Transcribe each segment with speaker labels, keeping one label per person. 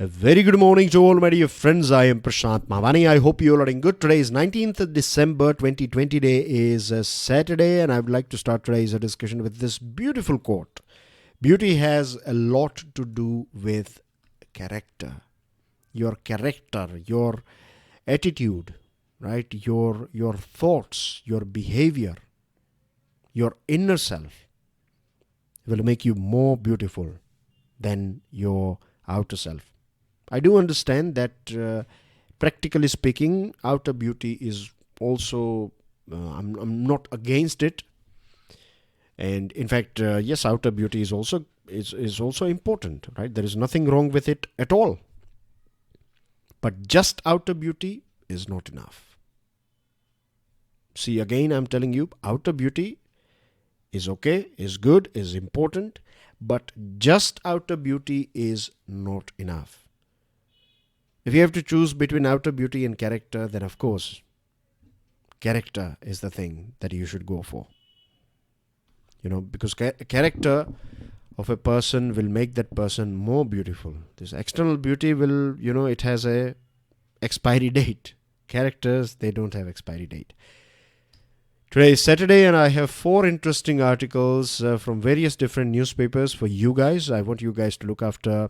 Speaker 1: A very good morning to all my dear friends. I am Prashant Mavani. I hope you all are doing good. Today is 19th of December 2020. Day is Saturday, and I would like to start today's discussion with this beautiful quote. Beauty has a lot to do with character. Your character, your attitude, right? Your thoughts, your behavior, your inner self will make you more beautiful than your outer self. I do understand that practically speaking, outer beauty is also, I'm not against it. And in fact, yes, outer beauty is also important, right? There is nothing wrong with it at all. But just outer beauty is not enough. See, again, I'm telling you, outer beauty is okay, is good, is important, but just outer beauty is not enough. If you have to choose between outer beauty and character, then of course, character is the thing that you should go for. Because character of a person will make that person more beautiful. This external beauty will, it has a expiry date. Characters, they don't have expiry date. Today is Saturday, and I have 4 interesting articles from various different newspapers for you guys. I want you guys to look after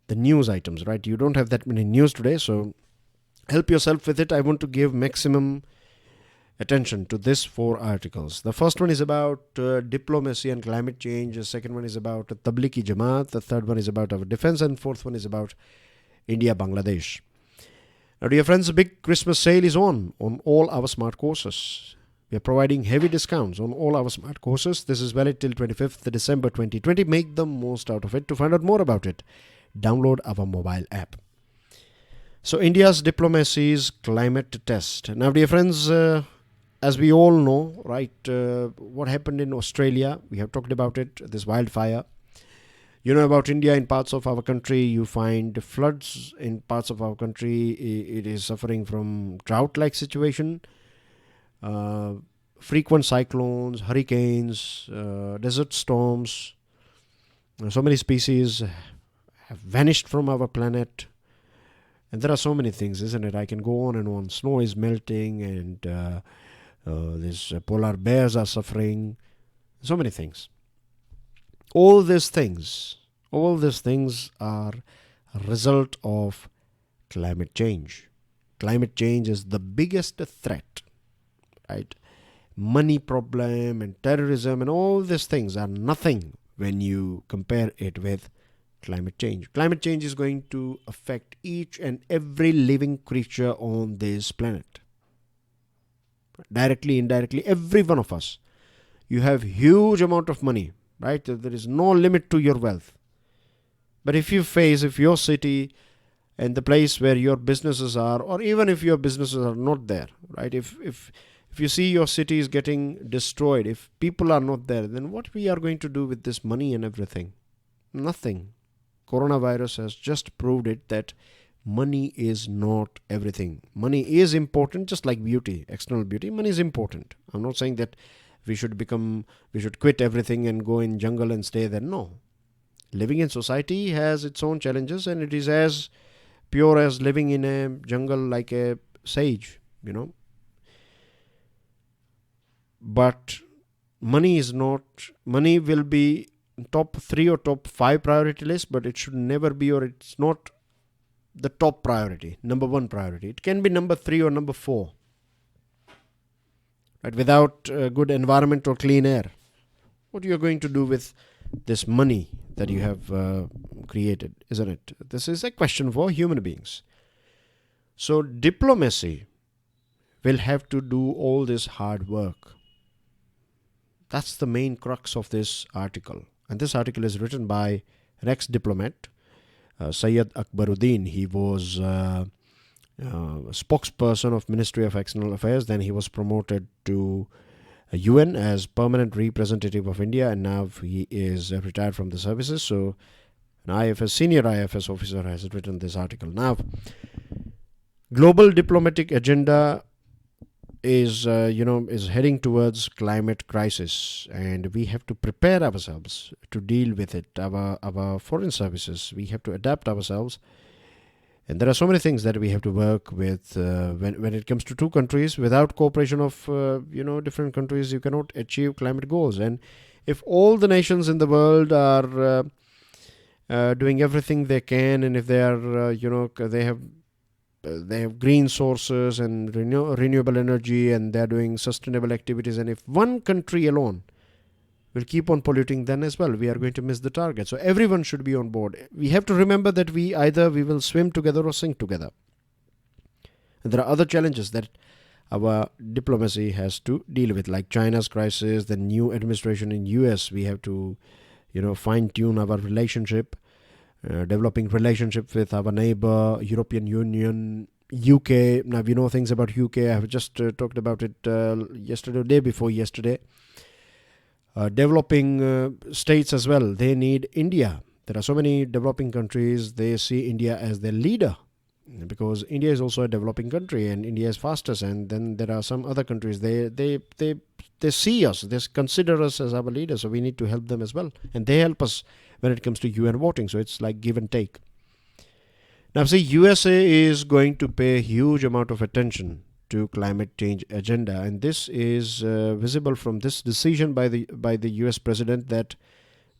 Speaker 1: the news items, right? You don't have that many news today, so help yourself with it. I want to give maximum attention to these 4 articles. The first one is about diplomacy and climate change. The second one is about Tabli Jamaat. The third one is about our defense, and fourth one is about India, Bangladesh. Now, dear friends, a big Christmas sale is on all our smart courses. We are providing heavy discounts on all our smart courses. This is valid till 25th December 2020. Make the most out of it. To find out more about it, download our mobile app. So, India's diplomacy's climate test. Now, dear friends, as we all know, right, what happened in Australia, we have talked about it, this wildfire. You know about India. In parts of our country, you find floods. In parts of our country, it is suffering from drought-like situation. Frequent cyclones, hurricanes, desert storms. So many species have vanished from our planet. And there are so many things, isn't it? I can go on and on. Snow is melting, and these polar bears are suffering. So many things. All these things are a result of climate change. Climate change is the biggest threat, right? Money problem and terrorism and all these things are nothing when you compare it with climate change. Climate change is going to affect each and every living creature on this planet. Directly, indirectly, every one of us. You have huge amount of money, right? There is no limit to your wealth. But if your city and the place where your businesses are, or even if your businesses are not there, right? If you see your city is getting destroyed, if people are not there, then what we are going to do with this money and everything? Nothing. Coronavirus has just proved it that money is not everything. Money is important, just like beauty, external beauty. Money is important. I'm not saying that we should quit everything and go in jungle and stay there. No. Living in society has its own challenges, and it is as pure as living in a jungle like a sage, But money will be top 3 or top 5 priority list, but it should never be, or it's not the top priority, number 1 priority. It can be number 3 or number 4. Right? Without good environment or clean air, what are you going to do with this money that you have created, isn't it? This is a question for human beings. So diplomacy will have to do all this hard work. That's the main crux of this article. And this article is written by an ex-diplomat, Syed Akbaruddin. He was spokesperson of Ministry of External Affairs. Then he was promoted to UN as permanent representative of India, and now he is retired from the services. So an senior IFS officer has written this article. Now, global diplomatic agenda is heading towards climate crisis, and we have to prepare ourselves to deal with it. Our foreign services, we have to adapt ourselves And there are so many things that we have to work with when it comes to two countries. Without cooperation of different countries, you cannot achieve climate goals. And if all the nations in the world are doing everything they can, and if they are they have green sources and renewable energy, and they are doing sustainable activities, and if one country alone will keep on polluting, then as well we are going to miss the target. So everyone should be on board. We have to remember that we will swim together or sink together. And there are other challenges that our diplomacy has to deal with, like China's crisis, the new administration in US. We have to fine tune our relationship, developing relationship with our neighbor, European Union, UK. Now we know things about UK. I have just talked about it yesterday, day before yesterday. Developing states as well, they need India. There are so many developing countries, they see India as their leader, because India is also a developing country and India is fastest. And then there are some other countries, they see us, they consider us as our leader, so we need to help them as well. And they help us when it comes to UN voting, so it's like give and take. Now see, USA is going to pay a huge amount of attention to climate change agenda, and this is visible from this decision by the US president, that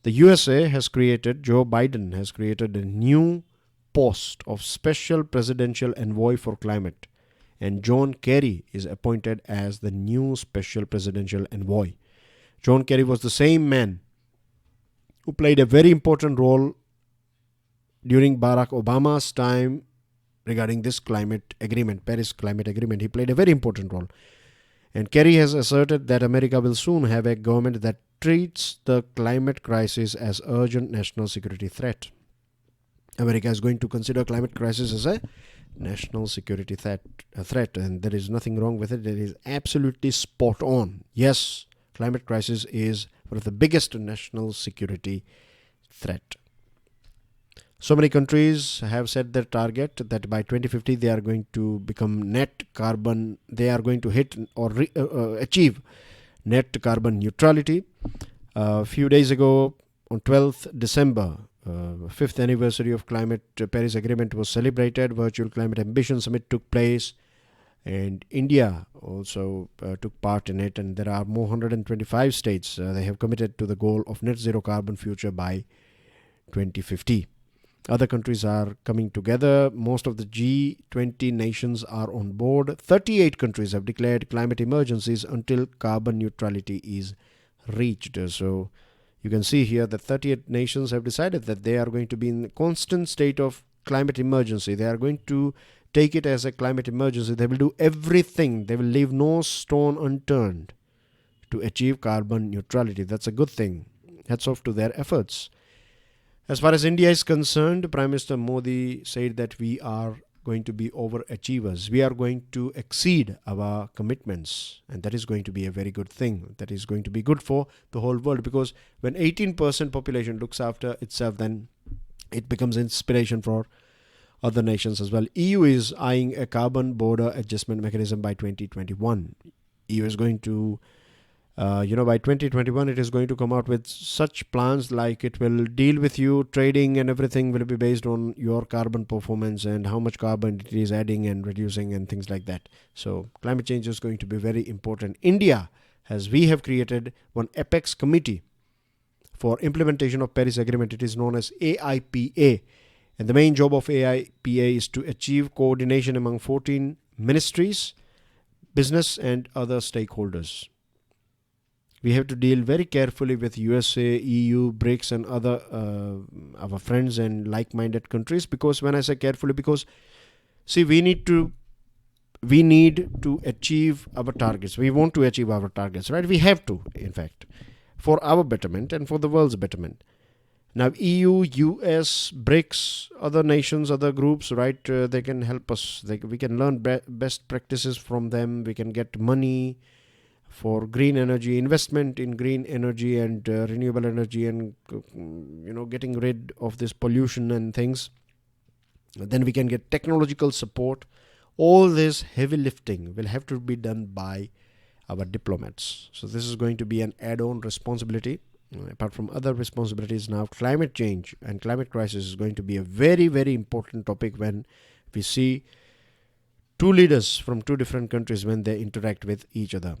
Speaker 1: the USA has created, Joe Biden has created a new post of special presidential envoy for climate, and John Kerry is appointed as the new special presidential envoy. John Kerry was the same man who played a very important role during Barack Obama's time regarding this climate agreement, Paris Climate Agreement. He played a very important role. And Kerry has asserted that America will soon have a government that treats the climate crisis as urgent national security threat. America is going to consider climate crisis as a national security threat, and there is nothing wrong with it. It is absolutely spot on. Yes, climate crisis is one of the biggest national security threat. So many countries have set their target that by 2050 they are going to become net carbon, they are going to hit or achieve net carbon neutrality. A few days ago, on 12th December, 5th anniversary of Climate Paris Agreement was celebrated. Virtual Climate Ambition Summit took place, and India also took part in it. And there are more 125 states. They have committed to the goal of net zero carbon future by 2050. Other countries are coming together. Most of the G20 nations are on board. 38 countries have declared climate emergencies until carbon neutrality is reached. So you can see here that 38 nations have decided that they are going to be in a constant state of climate emergency. They are going to take it as a climate emergency. They will do everything. They will leave no stone unturned to achieve carbon neutrality. That's a good thing. Hats off to their efforts. As far as India is concerned, Prime Minister Modi said that we are going to be overachievers. We are going to exceed our commitments, and that is going to be a very good thing. That is going to be good for the whole world, because when 18% population looks after itself, then it becomes inspiration for other nations as well. EU is eyeing a carbon border adjustment mechanism by 2021. EU is going to by 2021 it is going to come out with such plans, like it will deal with you, trading and everything will be based on your carbon performance and how much carbon it is adding and reducing and things like that. So climate change is going to be very important. India, we have created one apex committee for implementation of Paris Agreement. It is known as AIPA, and the main job of AIPA is to achieve coordination among 14 ministries, business and other stakeholders. We have to deal very carefully with USA, EU, BRICS and other our friends and like-minded countries. Because when I say carefully, because see, we need to achieve our targets. We want to achieve our targets, right? We have to, in fact, for our betterment and for the world's betterment. Now EU, US, BRICS, other nations, other groups, right, they can help us. We can learn best practices from them. We can get money for green energy, investment in green energy and renewable energy, and getting rid of this pollution and things. Then we can get technological support. All this heavy lifting will have to be done by our diplomats. So this is going to be an add-on responsibility. Apart from other responsibilities, now climate change and climate crisis is going to be a very, very important topic when We see two leaders from two different countries when they interact with each other.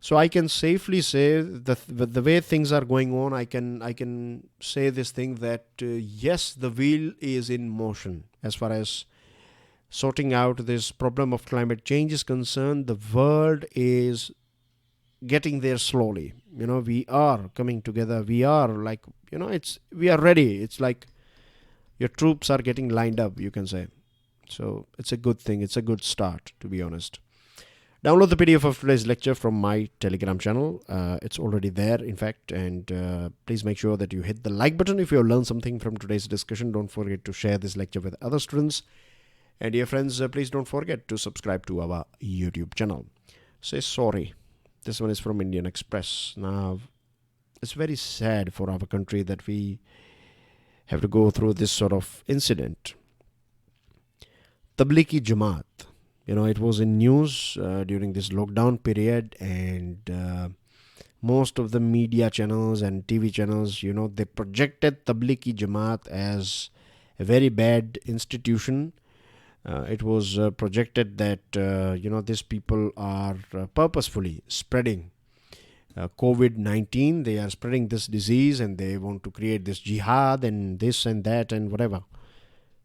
Speaker 1: So I can safely say that the way things are going on, I can say this thing that yes, the wheel is in motion as far as sorting out this problem of climate change is concerned. The world is getting there slowly. We are coming together. We are like, we are ready. It's like your troops are getting lined up, you can say. So it's a good thing. It's a good start, to be honest. Download the PDF of today's lecture from my Telegram channel. It's already there, in fact. And please make sure that you hit the like button if you have learned something from today's discussion. Don't forget to share this lecture with other students. And dear friends, please don't forget to subscribe to our YouTube channel. Say sorry. This one is from Indian Express. Now, it's very sad for our country that we have to go through this sort of incident. Tabli Jamaat. It was in news during this lockdown period, and most of the media channels and TV channels, they projected Tabli Jamaat as a very bad institution. It was projected that, these people are purposefully spreading COVID-19. They are spreading this disease and they want to create this jihad and this and that and whatever.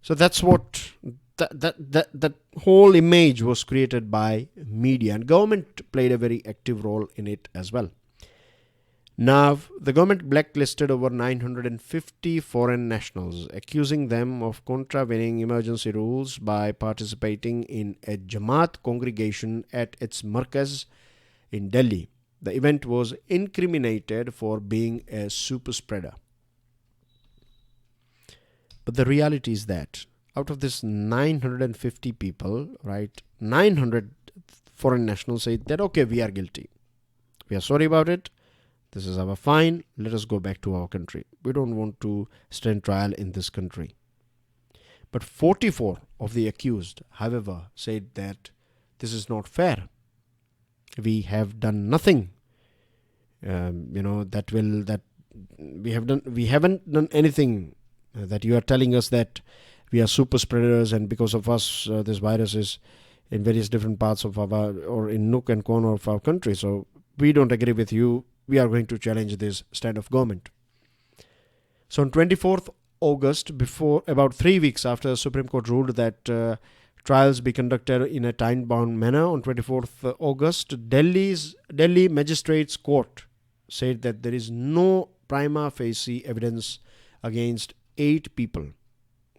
Speaker 1: So that's what that whole image was created by media, and government played a very active role in it as well. Now, the government blacklisted over 950 foreign nationals, accusing them of contravening emergency rules by participating in a Jamaat congregation at its Markaz in Delhi. The event was incriminated for being a super spreader. But the reality is that out of this 950 people, right, 900 foreign nationals said that, okay, we are guilty. We are sorry about it. This is our fine. Let us go back to our country. We don't want to stand trial in this country. But 44 of the accused, however, said that this is not fair. We have done nothing. That we haven't done anything. That you are telling us that we are super spreaders, and because of us, this virus is in various different parts of or in nook and corner of our country. So we don't agree with you. We are going to challenge this stand of government. So on 24th August, about 3 weeks after the Supreme Court ruled that trials be conducted in a time-bound manner, on 24th August, Delhi Magistrates Court said that there is no prima facie evidence against 8 people.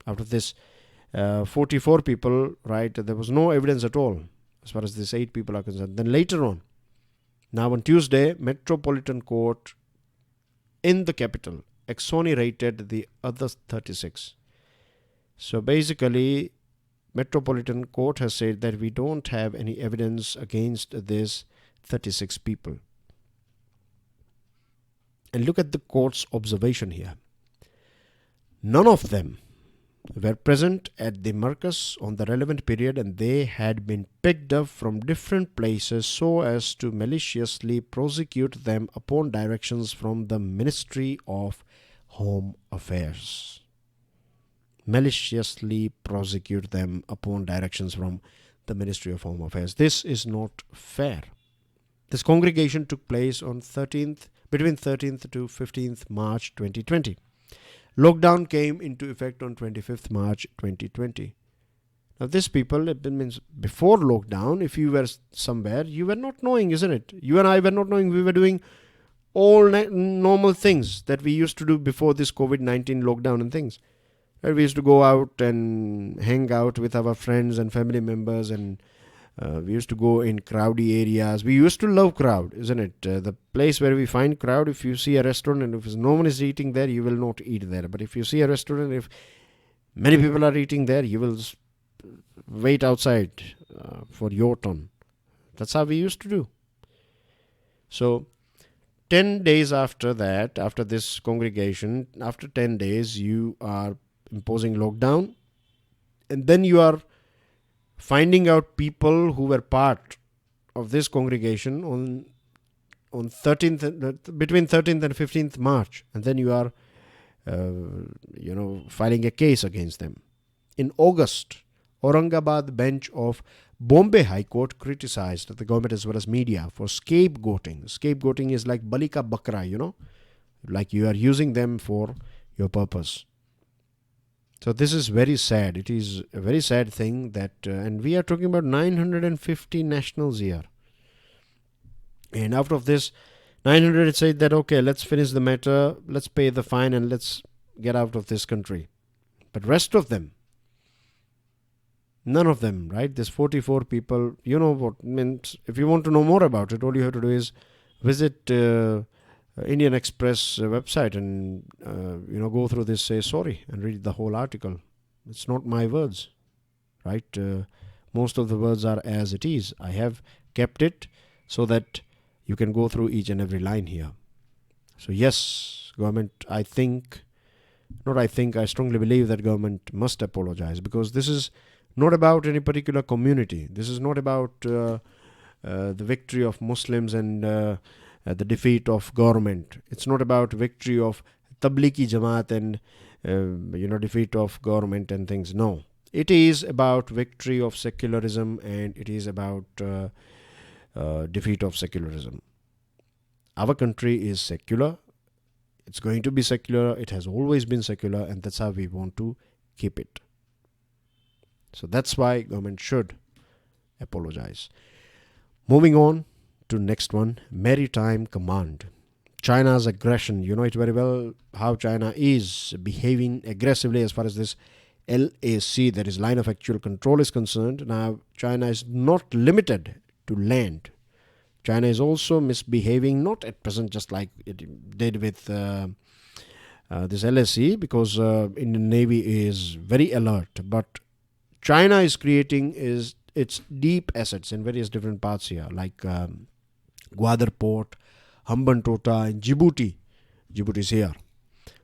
Speaker 1: Out of this 44 people, right, there was no evidence at all as far as these 8 people are concerned. Then later on, now on Tuesday, Metropolitan Court in the capital exonerated the other 36. So basically, Metropolitan Court has said that we don't have any evidence against these 36 people. And look at the court's observation here. None of them were present at the Markaz on the relevant period, and they had been picked up from different places so as to maliciously prosecute them upon directions from the Ministry of Home Affairs. Maliciously prosecute them upon directions from the Ministry of Home Affairs. This is not fair. This congregation took place on between 13th to 15th March 2020. Lockdown came into effect on 25th March 2020. Now, these people, it means before lockdown, if you were somewhere, you were not knowing, isn't it? You and I were not knowing. We were doing all normal things that we used to do before this COVID-19 lockdown and things. Right? We used to go out and hang out with our friends and family members, and we used to go in crowdy areas. We used to love crowd, isn't it? The place where we find crowd, if you see a restaurant and if no one is eating there, you will not eat there. But if you see a restaurant, if many people are eating there, you will wait outside for your turn. That's how we used to do. So 10 days after that, after this congregation, after 10 days, you are imposing lockdown, and then you are finding out people who were part of this congregation on 13th, between 13th and 15th March, and then you are filing a case against them. In August, Aurangabad bench of Bombay High Court criticized the government as well as media for scapegoating. Scapegoating is like bali ka bakra, like you are using them for your purpose. So this is very sad. It is a very sad thing that, and we are talking about 950 nationals here. And out of this 900, it said that, okay, let's finish the matter, let's pay the fine and let's get out of this country. But rest of them, none of them, right? There's 44 people. You know what means. If you want to know more about it, all you have to do is visit Indian Express website and go through this, say sorry, and read the whole article. It's not my words, right? Most of the words are as it is. I have kept it so that you can go through each and every line here. So yes, government, I strongly believe that government must apologize, because this is not about any particular community. This is not about the victory of Muslims and the defeat of government. It's not about victory of Tabli Jamaat and defeat of government and things. No, it is about victory of secularism, and it is about defeat of secularism. Our country is secular. It's going to be secular. It has always been secular, and that's how we want to keep it. So that's why government should apologize. Moving on to next one, Maritime Command. China's aggression. You know it very well how China is behaving aggressively as far as this LAC, that is line of actual control, is concerned. Now, China is not limited to land. China is also misbehaving, not at present just like it did with this LAC, because Indian Navy is very alert. But China is creating its deep assets in various different parts here, like Gwadar Port, Hambantota, and Djibouti. Djibouti is here.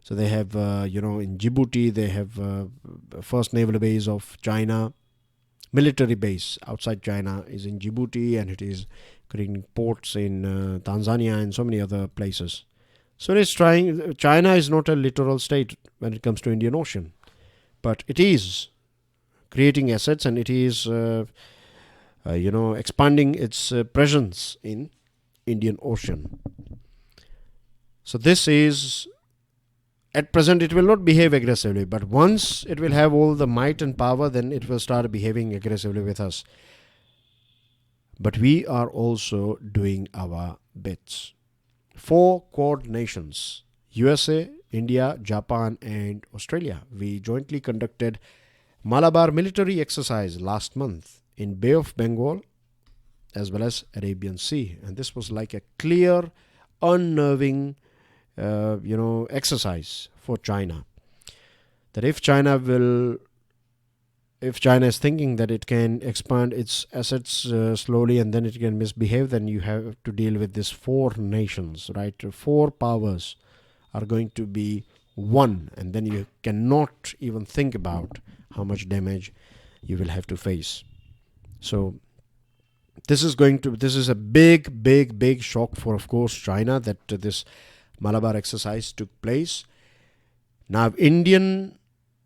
Speaker 1: So they have, in Djibouti, they have first naval base of China. Military base outside China is in Djibouti, and it is creating ports in Tanzania and so many other places. So it's trying. China is not a littoral state when it comes to Indian Ocean, but it is creating assets, and it is expanding its presence in Indian Ocean. So this is, at present it will not behave aggressively, but once it will have all the might and power, then it will start behaving aggressively with us. But we are also doing our bits. 4 Quad nations, USA, India, Japan and Australia. We jointly conducted Malabar military exercise last month in Bay of Bengal as well as Arabian Sea. And this was like a clear, unnerving exercise for China. That if China is thinking that it can expand its assets slowly and then it can misbehave, then you have to deal with these 4 nations, right? 4 powers are going to be one, and then you cannot even think about how much damage you will have to face. So this is a big shock for, of course, China, that this Malabar exercise took place. Now, Indian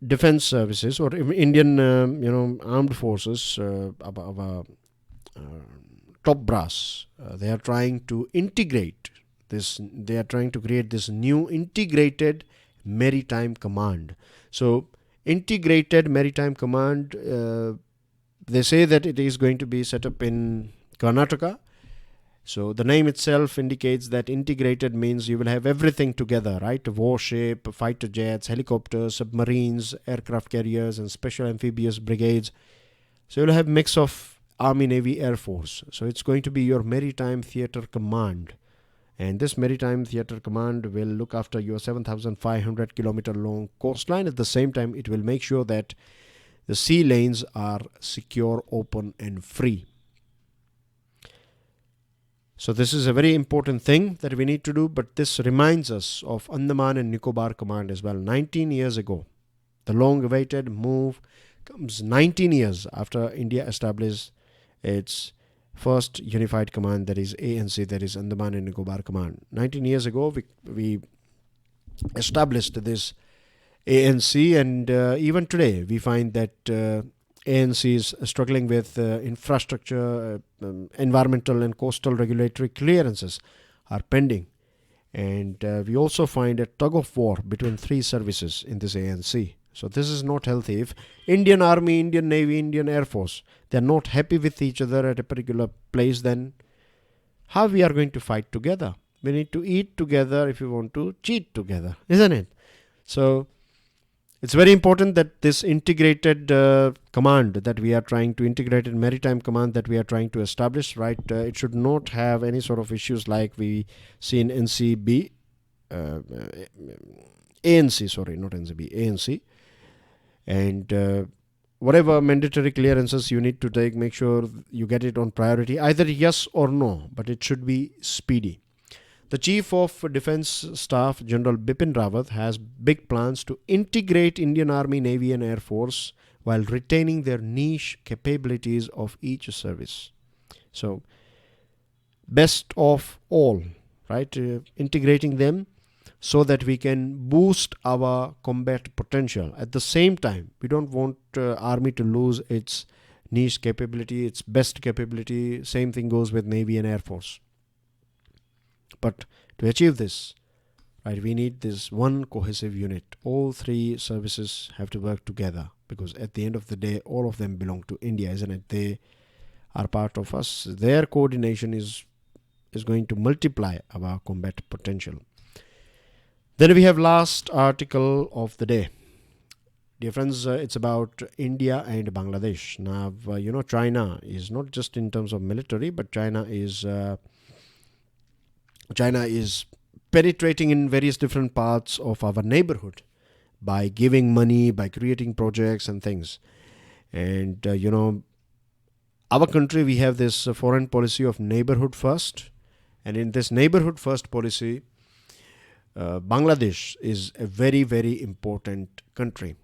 Speaker 1: Defense Services or Indian, armed forces, our top brass, they are trying to integrate this. They are trying to create this new integrated Maritime Command. So, integrated Maritime Command, they say that it is going to be set up in Karnataka. So the name itself indicates that integrated means you will have everything together, right? Warship, fighter jets, helicopters, submarines, aircraft carriers and special amphibious brigades. So you'll have a mix of Army, Navy, Air Force. So it's going to be your Maritime Theatre Command. And this Maritime Theatre Command will look after your 7,500 kilometer long coastline. At the same time, it will make sure that the sea lanes are secure, open and free. So this is a very important thing that we need to do, but this reminds us of Andaman and Nicobar Command as well. 19 years ago, the long-awaited move comes 19 years after India established its first unified command, that is ANC, that is Andaman and Nicobar Command. 19 years ago, we established this ANC, and even today we find that ANC is struggling with infrastructure, environmental and coastal regulatory clearances are pending. And we also find a tug of war between three services in this ANC. So this is not healthy. If Indian Army, Indian Navy, Indian Air Force, they are not happy with each other at a particular place, then how we are going to fight together? We need to eat together if we want to cheat together, isn't it? So it's very important that this integrated command that we are trying to integrate in Maritime Command that we are trying to establish, right? It should not have any sort of issues like we see in NCB, ANC, sorry, not NCB, ANC. And whatever mandatory clearances you need to take, make sure you get it on priority, either yes or no, but it should be speedy. The Chief of Defence Staff, General Bipin Rawat, has big plans to integrate Indian Army, Navy and Air Force while retaining their niche capabilities of each service. So, best of all, right? Integrating them so that we can boost our combat potential. At the same time, we don't want Army to lose its niche capability, its best capability. Same thing goes with Navy and Air Force. But to achieve this, right, we need this one cohesive unit. All three services have to work together because at the end of the day, all of them belong to India, isn't it? They are part of us. Their coordination is going to multiply our combat potential. Then we have last article of the day. Dear friends, it's about India and Bangladesh. Now, China is not just in terms of military, but China is penetrating in various different parts of our neighborhood by giving money, by creating projects and things. And, our country, we have this foreign policy of neighborhood first. And in this neighborhood first policy, Bangladesh is a very, very important country.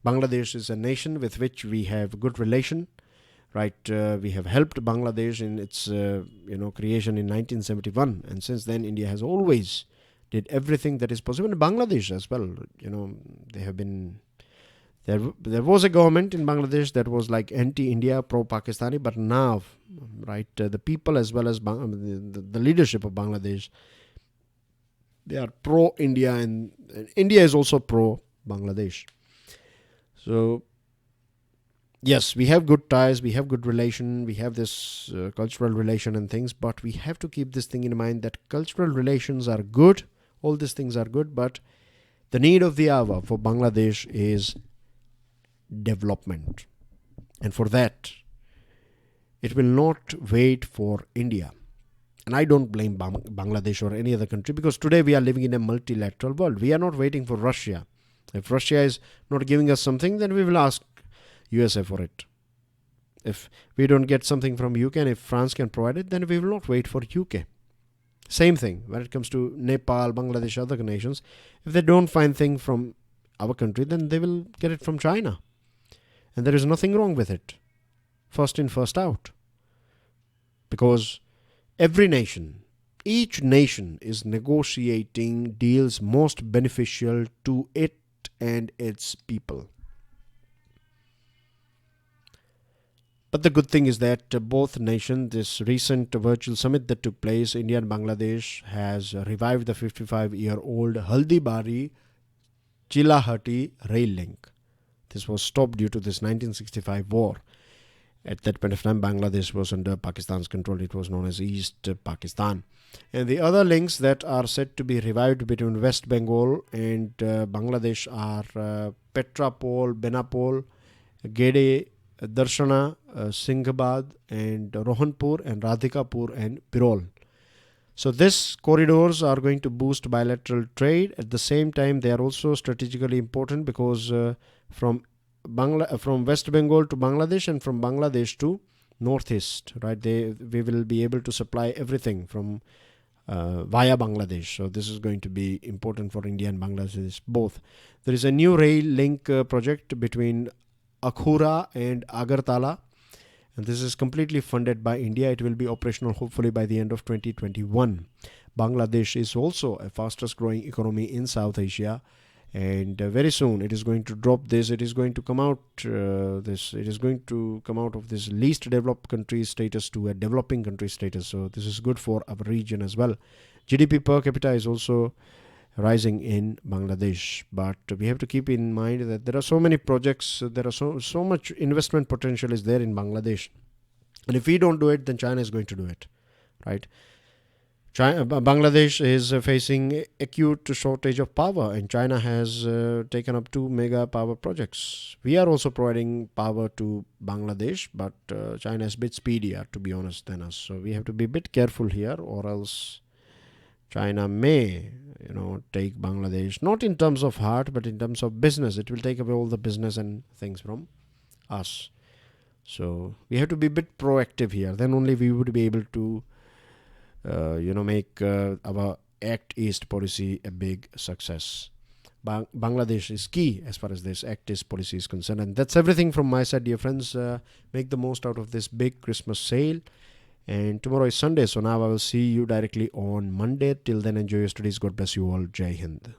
Speaker 1: Bangladesh is a nation with which we have good relation. Right, we have helped Bangladesh in its, creation in 1971, and since then India has always did everything that is possible in Bangladesh as well. They have been there was a government in Bangladesh that was like anti-India, pro-Pakistani, but now, right, the people as well as the leadership of Bangladesh, they are pro-India, and India is also pro-Bangladesh. So yes, we have good ties, we have good relation, we have this cultural relation and things, but we have to keep this thing in mind that cultural relations are good, all these things are good, but the need of the hour for Bangladesh is development. And for that, it will not wait for India. And I don't blame Bangladesh or any other country because today we are living in a multilateral world. We are not waiting for Russia. If Russia is not giving us something, then we will ask USA for it. If we don't get something from UK and if France can provide it, then we will not wait for UK. Same thing when it comes to Nepal, Bangladesh, other nations. If they don't find things from our country, then they will get it from China. And there is nothing wrong with it. First in, first out. Because every nation, each nation is negotiating deals most beneficial to it and its people. But the good thing is that both nations, this recent virtual summit that took place, India and Bangladesh, has revived the 55-year-old Haldibari Chilahati rail link. This was stopped due to this 1965 war. At that point of time, Bangladesh was under Pakistan's control. It was known as East Pakistan. And the other links that are said to be revived between West Bengal and Bangladesh are Petrapol, Benapol, Gede, Darshana, Singhabad, and Rohanpur, and Radhikapur, and Birol. So these corridors are going to boost bilateral trade. At the same time, they are also strategically important because from West Bengal to Bangladesh and from Bangladesh to Northeast, right? We will be able to supply everything from via Bangladesh. So this is going to be important for India and Bangladesh both. There is a new rail link project between Akhura and Agartala, and this is completely funded by India. It will be operational hopefully by the end of 2021. Bangladesh is also a fastest growing economy in South Asia, and very soon it is going to drop this. It is going to come out it is going to come out of this least developed country status to a developing country status. So this is good for our region as well. GDP per capita is also rising in Bangladesh, but we have to keep in mind that there are so many projects, there are so much investment potential is there in Bangladesh, and if we don't do it, then China is going to do it, right? Bangladesh is facing acute shortage of power, and China has taken up 2 mega power projects. We are also providing power to Bangladesh, but China is a bit speedier, to be honest, than us. So we have to be a bit careful here, or else China may, take Bangladesh, not in terms of heart, but in terms of business. It will take away all the business and things from us. So we have to be a bit proactive here. Then only we would be able to make our Act East policy a big success. Bangladesh is key as far as this Act East policy is concerned. And that's everything from my side, dear friends. Make the most out of this big Christmas sale. And tomorrow is Sunday, so now I will see you directly on Monday. Till then, enjoy your studies. God bless you all. Jai Hind.